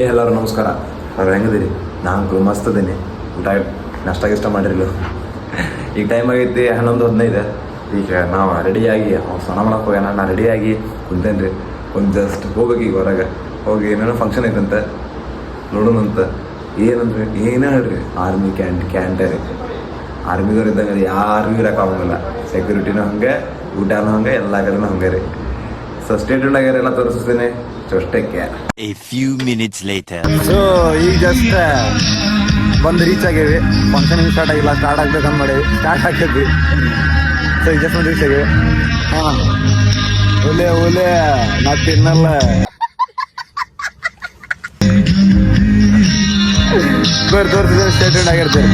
ಎಲ್ಲರೂ ನಮಸ್ಕಾರ. ಅವ್ರು ಹೆಂಗದಿರಿ? ನಾನು ಮಸ್ತ್ ಅದೀನಿ. ಊಟ ನಾಷ್ಟ ಮಾಡಿರಲು. ಈಗ ಟೈಮ್ ಆಗೈತಿ 11:15. ಈಗ ನಾವು ರೆಡಿಯಾಗಿ ಸ್ನಾನ ಮಾಡಕ್ಕೆ ಹೋಗೋಣ. ನಾನು ರೆಡಿಯಾಗಿ ಕುಂತೇನೆ ರೀ. ಒಂದು ಜಸ್ಟ್ ಹೋಗ್ಬೇಕು ಈಗ ಹೊರಗೆ ಹೋಗಿ ಏನೇನೋ ಫಂಕ್ಷನ್ ಐತಂತೆ ನೋಡೋಣಂತ. ಏನಂದ್ರೆ ಏನೇ ಹೇಳ್ರಿ, ಆರ್ಮಿ ಕ್ಯಾಂಟರ್ ಆರ್ಮಿದವ್ರು ಇದ್ದಂಗೆ ಯಾರಿಗೂ ಇರೋಕ್ಕಾಗಂಗಿಲ್ಲ. ಸೆಕ್ಯೂರಿಟಿನೂ ಹಂಗೆ, ಊಟನೂ ಹಂಗೆ, ಎಲ್ಲ ಕಡೆನೂ ಹಂಗೆ ರೀ. ಸೊ ಸ್ಟೇಟ್ಮೆಂಟ್ ಆಗ್ಯಾರ, ಎಲ್ಲ ತೋರಿಸ್ತೀನಿ. ಜೊಷ್ಟಕ್ಕೆ A few minutes later. So ಈಗ ಜಸ್ಟ್ ಬಂದು ರೀಚ್ ಆಗೇವಿ. ಫಂಕ್ಷನ್ ಸ್ಟಾರ್ಟ್ ಆಗಿಲ್ಲ, ಸ್ಟಾರ್ಟ್ ಆಗ್ಬೇಕಂತ ಮಾಡೇವಿ. ಸ್ಟಾರ್ಟ್ ಆಗ್ತೈತಿ. ಸೊ ಈಗ ಜಸ್ಟ್ ಬಂದು ರೀಚ್ ಆಗೇವಿ. ಹಾಂ, ಒಲೆ ನಾ ತಿನ್ನಲ್ಲ. ತೋರಿಸಿದ್ರೆ ಸ್ಟೇಟ್ಮೆಂಟ್ ಆಗಿರ್ತೀರಿ.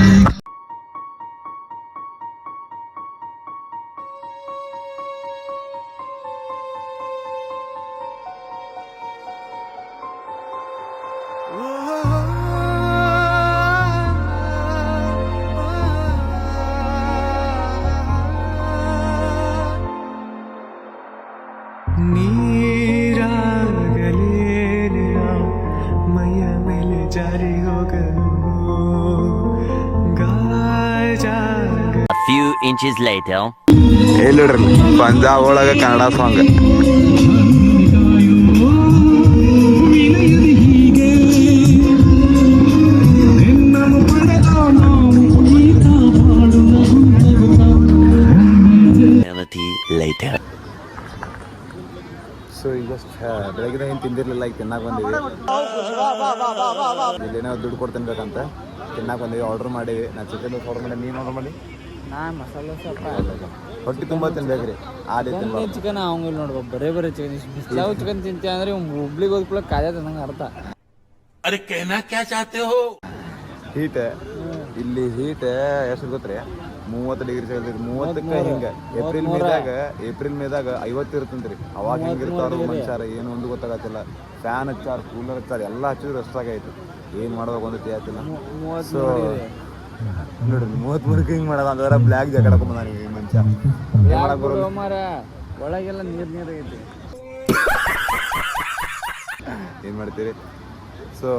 ಮೈಯ ಮೇಲೆ ಜಾರಿ ಹೋಗಲು A few inches later. ಎಲ್ಲಿ ನೋಡ್ರಿ, ಪಂಜಾಬ್ ಒಳಗೆ ಕನ್ನಡ ಸಾಂಗ್. Later. ಸೊ ಈಗ ಬೆಳಗ್ಗೆ ಏನು ತಿಂದಿರಲಿಲ್ಲ, ಈಗ ತಿನ್ನಕ್ಕೆ ಬಂದೀವಿ. ಇಲ್ಲೇನೋ ದುಡ್ಡು ಕೊಟ್ಟು ತಿನ್ಬೇಕಂತ ತಿನ್ನಕ್ಕೆ ಬಂದೀವಿ. ಆರ್ಡ್ರ್ ಮಾಡೀವಿ. ನಾನು ಚಿಕನ್ ದೋಸೆ ಆರ್ಡ್ರ್ ಮಾಡಿ. ನೀನು ಆರ್ಡ್ರ್ ಮಾಡಿ? ನಾನು ಮಸಾಲೆ ಸ್ವಲ್ಪ ಹೊಟ್ಟೆ ತುಂಬ ತಿನ್ಬೇಕ್ರಿ. ಆ ರೀತಿ ಚಿಕನ್ ಅವಂಗಿಲ್ಲ ನೋಡ್ಬೇಕು, ಬರೇ ಚಿಕನ್. ಬಿಸ್ಲಾವ್ ಚಿಕನ್ ತಿಂತೀವಿ ಅಂದ್ರೆ ಹುಬ್ಳಿಗೆ ಹೋದ್ಕೊಳ್ಳೋ ಕಾಜಾ ತಿನ್ನಂಗೆ ಅರ್ಥ. अरे कहना क्या चाहते हो? ಹೀಟ್ ಇಲ್ಲಿ ಹೀಟ್ ಎಷ್ಟು ಗೊತ್ತ್ರಿ? 30 ಡಿಗ್ರಿ ಸೆಲ್ಸಿಯಸ್. 30ಕ್ಕೆ ಹಿಂಗೆ ಏಪ್ರಿಲ್ ಮೇದಾಗ 50 ಇರ್ತಂತ್ರಿ. ಅವಾಗ ಹೆಂಗಿರ್ತಾರ ಮನುಷ್ಯರ ಏನು ಒಂದು ಗೊತ್ತಾಗತ್ತಿಲ್ಲ. ಫ್ಯಾನ್ ಹಚ್ಚಾರ, ಕೂಲರ್ ಹಚ್ಚಾರ, ಎಲ್ಲ ಹಚ್ಚಿದ್ರು ಅಷ್ಟಾಗೈತಿ. ಏನು ಮಾಡ್ಬೇಕು ಒಂದು ತಿಳಿಯತ್ತಿಲ್ಲ. ಸೊ ನೋಡ್ರಿ, 33ಕ್ಕೆ ಹಿಂಗೆ ಮಾಡೋದು ಅಂದ್ರೆ ಬ್ಲ್ಯಾಕ್ ಜಾಕೆಟ್ ಹಾಕೊಂಬಂದ ನೀವು ಈ ಮನುಷ್ಯ. ಏನು ಮಾಡಕ್ಕೆ ಬರೋದು ಮಾರ, ಒಳಗೆಲ್ಲ ನೀರು ಐತಿ. ಏನು ಮಾಡ್ತೀರಿ? ಸೊ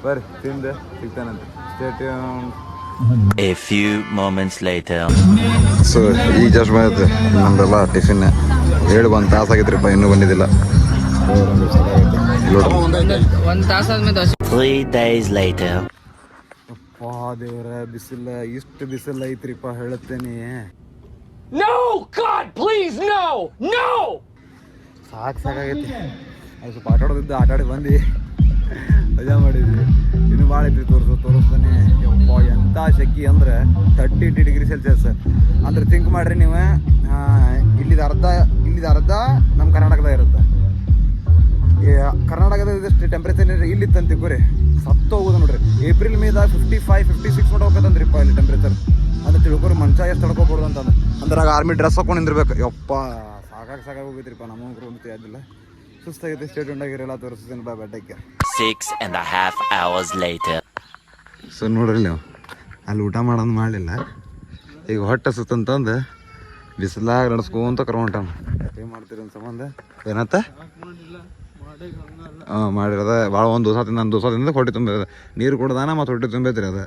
ಬರ್ರಿ, ತಿಂದು ಸಿಗ್ತಾನಂತೆ. ಸ್ಟೇಟ್. A few moments later. So ಈಗ ಜಸ್ಟ್ ಬಂದೈತೆ ನಮ್ದೆಲ್ಲ ಟಿಫಿನ್. 1 ತಾಸು ಆಗೈತ್ರಿಪ್ಪ, ಇನ್ನೂ ಬಂದಿದ್ದಿಲ್ಲ. ಒಂದು ತಾಸಾದ್ಮೇಲೆ 3 days later. ಅಪ್ಪ ದೇವ್ರ, ಬಿಸಿಲ ಇಷ್ಟು ಬಿಸಿಲು ಐತ್ರಿಪ್ಪ, ಹೇಳುತ್ತೇನೆ. No! God, please, no! No! ಸಾಕಾಗೈತಿ. ಅದು ಸ್ವಲ್ಪ ಆಟಾಡೋದಿದ್ದು ಆಟಾಡಿ ಬಂದು ಮಜಾ ಮಾಡಿದ್ವಿ. ಇನ್ನು ಭಾಳ ಐತಿ, ತೋರಿಸ್ತಾನೆ. ಯಪ್ಪ ಎಂಥ ಶೆಕಿ ಅಂದ್ರೆ 32 ಡಿಗ್ರಿ ಸೆಲ್ಸಿಯಸ್ ಅಂದ್ರೆ ಥಿಂಕ್ ಮಾಡ್ರಿ ನೀವು. ಇಲ್ಲಿದ ಅರ್ಧ ನಮ್ಮ ಕರ್ನಾಟಕದಾಗ ಇರುತ್ತೆ. ಕರ್ನಾಟಕದ ಇದಷ್ಟು ಟೆಂಪ್ರೇಚರ್ ಇಲ್ಲಿತ್ತಂತ ತಿಳ್ಕೊರಿ, ಸತ್ತು ಹೋಗೋದು ನೋಡ್ರಿ. ಏಪ್ರಿಲ್ ಮೇದಾಗ 55, 56 ಹೋಗ್ಬೇಕಂದ್ರಿಪ್ಪ ಇಲ್ಲಿ ಟೆಂಪ್ರೇಚರ್. ಅಂದ್ರೆ ತಿಳ್ಕೊರಿ ಮನುಷ್ಯ ಎಷ್ಟು ತಡ್ಕೊಬಾರ್ದು ಅಂತಂದ್ರೆ. ಅಂದ್ರೆ ಆಗ ಆರ್ಮಿ ಡ್ರೆಸ್ ಹಾಕೊಂಡು ನಿಂದಿರ್ಬೇಕು. ಯಪ್ಪ ಸಾಕಾಗಿ ಹೋಗೈತ್ರಿಪ್ಪ. ನಮಗೆ ಒಂದು ತಿಳಿಯೋದಿಲ್ಲ, ಸುಸ್ತಾಗೈತೆ. ಸ್ಟೇಟ್ ಆಗಿರಲ್ಲ, ತೋರಿಸ್ತೀನಿ ಬಾ ಬೆಟ್ಟಕ್ಕೆ. 6.5 hours later. ಸೊ ನೋಡ್ರಿ, ನೀವು ಅಲ್ಲಿ ಊಟ ಮಾಡೋದು ಮಾಡಲಿಲ್ಲ. ಈಗ ಹೊಟ್ಟೆ ಸುತ್ತಂತಂದು ಬಿಸಿಲಾಗ ನಡ್ಸ್ಕೊಂತ ಕರ್ಕೊಂಡ. ಏನು ಮಾಡ್ತೀರಿ ಒಂದು ಸಂಬಂಧ ಏನತ್ತ? ಹಾಂ ಮಾಡಿರೋದ ಭಾಳ. ಒಂದು ದೋಸೆ ತಿಂದ, ನಾನು ದೋಸೆ ತಿಂದ ಹೊಟ್ಟೆ ತುಂಬಿರೋದು. ನೀರು ಕೊಡ್ದಾನ ಮತ್ತು ಹೊಟ್ಟೆ ತುಂಬೈತ್ರಿ ಅದು.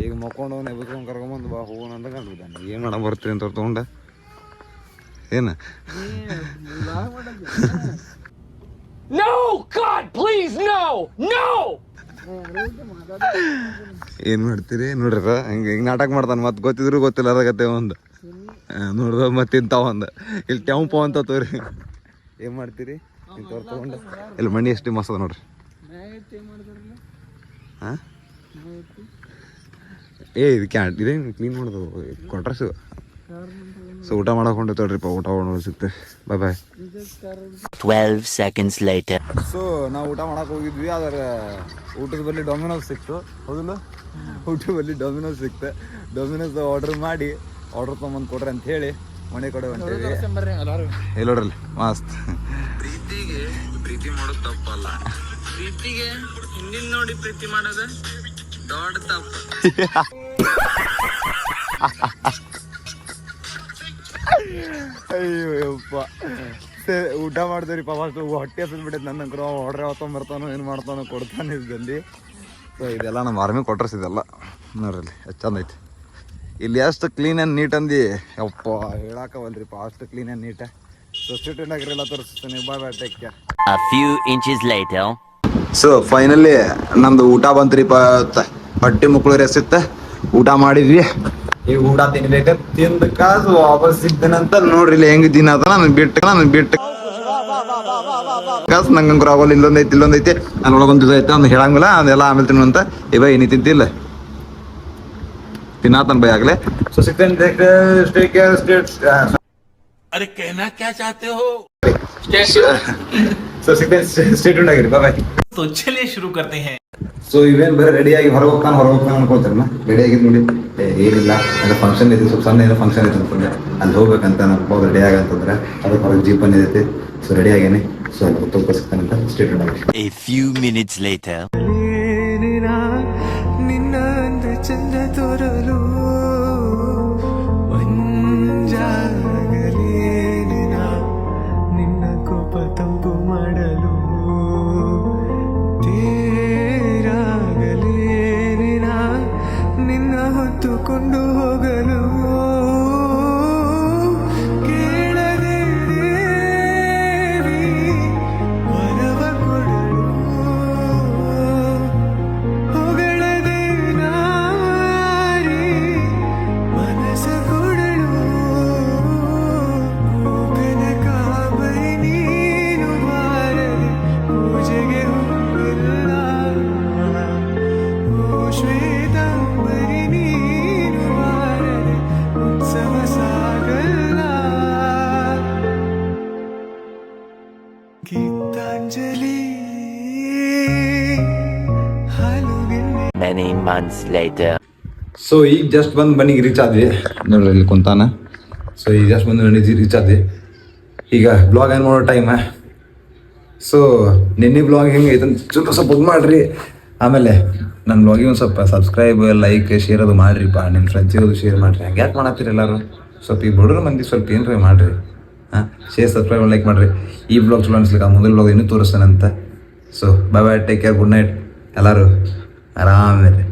ಈಗ ಮಕ್ಕೊಂಡು ಎಬ್ಸ್ಕೊಂಡು ಕರ್ಕೊಂಬಂದು ಬಾ ಹೋಗೋಣ ಅಂತ ಕಂಡಿದ್ದಾನೆ. ಏನು ಮಾಡೋ ಬರ್ತೀರಿ ಅಂತ ತೊಗೊಂಡ ಏನು? No! God, please, no! No! ಏನು ಮಾಡ್ತೀರಿ ನೋಡ್ರಿ, ಹಿಂಗೆ ನಾಟಕ ಮಾಡ್ತಾನೆ. ಮತ್ತೆ ಗೊತ್ತಿದ್ರು ಗೊತ್ತಿಲ್ಲ ಅದಾಗತ್ತೆ ಒಂದು ನೋಡ್ದ ಮತ್ತೆ ಇಂಥವು ಒಂದು ಇಲ್ಲಿ ಟೆಂಪು ಅಂತ ತೋರಿ. ಏನು ಮಾಡ್ತೀರಿ? ಇಂಥವ್ರು ತೊಗೊಂಡು ಇಲ್ಲಿ ಮಣ್ಣಿ ಎಷ್ಟು ಮಸ್ತ್ ನೋಡ್ರಿ. ಹಾಂ, ಇದು ಇದೇನು ಕ್ಲೀನ್ ಮಾಡೋದು ಕೊಟ್ರಸು. ಸೊ ಊಟ ಮಾಡಕೊಂಡು ತೋಡ್ರಿಪ್ಪ, ಊಟ ಮಾಡೋದು ಸಿಗ್ತದೆ. ಬಾಯ್. 12 seconds later. ಸೊ ನಾವು ಊಟ ಮಾಡಕ್ಕೆ ಹೋಗಿದ್ವಿ. ಆದರೆ ಊಟದ ಬಳಿ ಡೊಮಿನೋಸ್ ಸಿಕ್ತು. ಹೌದಿಲ್ಲ, ಊಟದ ಬಳಿ ಡೊಮಿನೋಸ್ ಸಿಕ್ತು. ಡೊಮಿನೋಸ್ ಆರ್ಡ್ರ್ ಮಾಡಿ ಆರ್ಡ್ರ್ ತೊಗೊಂಬಂದು ಕೊಡ್ರಿ ಅಂತ ಹೇಳಿ ಮನೆ ಕಡೆ ಹೊಂಟೇವಿ. ಇಲ್ಲಿ ನೋಡ್ರಲ್ಲ ಮಸ್ತ್. ಪ್ರೀತಿ ಮಾಡೋದು ತಪ್ಪಲ್ಲ. ಪ್ರೀತಿಗೆ ಹಿಂದಿನ ನೋಡಿ ಪ್ರೀತಿ ಮಾಡೋದು ದೊಡ್ಡ ತಪ್ಪು. ಅಯ್ಯೋ ಯಪ್ಪ ಊಟ ಮಾಡ್ತೀವಿ ಫಸ್ಟ್ ಹೊಟ್ಟೆ ಹಸಿದ್ ಬಿಟ್ಟೈತೆ ನನ್ನ ಅಂಕರು ಆರ್ಡ್ರ್ ಯಾವತ್ತೊಂದು ಬರ್ತಾನೋ ಏನು ಮಾಡ್ತಾನೋ ಕೊಡ್ತಾನೆ ಜಲ್ದಿ. ಸೊ ಇದೆಲ್ಲ ನಮ್ಮ ಆರ್ಮಿ ಕ್ವಾರ್ಟರ್ಸ್ ಇದೆಲ್ಲ ನೋಡ್ರಿ ಇಲ್ಲಿ ಎಷ್ಟು ಚಂದ ಐತಿ. ಇಲ್ಲಿ ಎಷ್ಟು ಕ್ಲೀನ್ ಆ್ಯಂಡ್ ನೀಟ್ ಅಂದು ಯಪ್ಪ ಹೇಳಾಕವಲ್ರಿಪ್ಪ, ಅಷ್ಟು clean and neat. So student ಆಗಿರಲ್ಲ ತೋರಿಸ್ತೀನಿ. Bye take care. A few inches later. So finally ನಮ್ದು ಊಟ ಬಂತ್ರಿಪ್ಪ. ಹೊಟ್ಟೆ ಮುಕ್ಕಳು ರೆಸಿತ್ತ ಊಟ ಮಾಡಿದ್ವಿ. ಈ ಊಟ ತಿನ್ಬೇಕು ತಿಂದ ಕಾಸು ವಾಪಸ್ ಸಿಗ್ತೇನಂತ ನೋಡ್ರಿ ಇಲ್ಲಿ ಹೆಂಗ್ ದಿನ ಅದ. ನನ್ ಬಿಟ್ಟು ಕಾಸು ನಂಗೆ ಆಗೋಲ್ಲ. ಇಲ್ಲೊಂದೈತಿ ಅಲ್ಲಿ ಒಳಗೊಂದು ಐತೆ ಒಂದು ಹೇಳಂಗಿಲ್ಲ. ಅದೆಲ್ಲ ಆಮೇಲೆ ತಿನ್ನುವಂತ ಇವ ಏನಿ ತಿಂತಿಲ್ಲ ತಿನ್ನಾತನ್ ಬೈ ಆಗ್ಲೆ. ಸೊ ಸಿಗ್ತೇನೆ. अरे कहना क्या चाहते हो? ಸೊ ಸಿಗ್ತೇನೆ. ಸ್ಟೇ ಟ್ಯೂನ್ಡ್ ಆಗಿರಿ. ಬಾಯ್. तो चलिए शुरू करते हैं. ಸೊ ಇವೇನು ಬರೀ ರೆಡಿಯಾಗಿ ಹೊರಗೆ ಹೋಗ್ತಾನೆ ಅನ್ಕೊಳ್ತಾರಲ್ಲ. ರೆಡಿ ಆಗಿದ್ದು ನೋಡಿ ಏನಿಲ್ಲ, ಎಲ್ಲ ಫಂಕ್ಷನ್ ಐತಿ, ಸ್ವಲ್ಪ ಸಣ್ಣ ಏನೋ ಫಂಕ್ಷನ್ ಐತೆ ಅನ್ಕೊಂಡೆ. ಅಲ್ಲಿ ಹೋಗ್ಬೇಕಂತ ನಮ್ಮ ರೆಡಿ ಆಗಂತಂದ್ರೆ ಅದಕ್ಕೆ ಹೊರಗೆ ಜೀಪ್ ಬಂದಿದೈತಿ. ಸೊ ರೆಡಿ ಆಗೇನೆ. ಸೊ ಅಲ್ಲಿ ತೂಕ ಸಿಗ್ತಾನಂತ ಸ್ಟೇಟ್ ಆಗಿ. A few minutes later. ನಿನ್ನ ಅಂದ ಚಂದ ತೋರಲು ಮಂಜಾಗಲೇನಿನ ನಿನ್ನ ಕೋಪ ತಂಪು ಮಾಡಲು ತೇರಾಗಲೇನಿನ ನಿನ್ನ ಹೊತ್ತುಕೊಂಡು ಹೋಗಲು ಕೇಳದೆ ದೇವಿ ವರವ ಕೊಡಲು ಹೊಗಳದೆ ನಾರಿ ಮನಸ ಕೊಡಲು ಕನಕ ಬೈ ನೀನು ಬಾರದೆ ಪೂಜೆಗೆ ಹೋಗಲ್ಲ ಓ ಶ್ವೇತಾಂಬರಿ ನೀನು ಬಾರದೆ ಉತ್ಸವ ಸಾಗಲ್ಲ ಗೀತಾಂಜಲಿ ಹಾಲುಗೆನ್ನೆ Many months later. ಸೊ ಈಗ ಜಸ್ಟ್ ಬಂದು ಮನೆಗೆ ರೀಚ್ ಆದ್ವಿ. ನೋಡ್ರಿ ಇಲ್ಲಿ ಕುಂತಾನ. ಸೊ ಈಗ ಜಸ್ಟ್ ಬಂದು ಮನೆಗೆ ರೀಚ್ ಆದ್ವಿ. ಈಗ ಬ್ಲಾಗ್ ಏನು ಮಾಡೋ ಟೈಮ. ಸೊ ನಿನ್ನೆ ಬ್ಲಾಗ್ ಹೆಂಗೆ ಐತೆ ಸ್ವಲ್ಪ ಇದು ಮಾಡಿರಿ. ಆಮೇಲೆ ನನ್ನ ಬ್ಲಾಗಿಗೆ ಒಂದು ಸ್ವಲ್ಪ ಸಬ್ಸ್ಕ್ರೈಬ್ ಲೈಕ್ ಶೇರ್ ಅದು ಮಾಡಿರಿಪ್ಪ. ನಿಮ್ಮ ಫ್ರೆಂಡ್ಸಿಗೆ ಅದು ಶೇರ್ ಮಾಡಿರಿ. ಹಂಗೆ ಯಾಕೆ ಮಾಡತ್ತೀರಿ ಎಲ್ಲರೂ? ಸ್ವಲ್ಪ ಈ ಬಡವ್ರ ಮಂದಿ ಸ್ವಲ್ಪ ಏನ್ರಿ ಮಾಡಿರಿ. ಹಾಂ ಶೇರ್ ಸಬ್ಸ್ಕ್ರೈಬ್ ಲೈಕ್ ಮಾಡಿರಿ. ಈ ಬ್ಲಾಗ್ ಚಲೋ ಅನ್ಸ್ಲಿಕ್ಕೆ ಮೊದಲ ಬ್ಲಾಗ್ ಇನ್ನೂ ತೋರಿಸ್ತಾನಂತ. So bye take care, good night ಎಲ್ಲರೂ ಆರಾಮಿರಿ.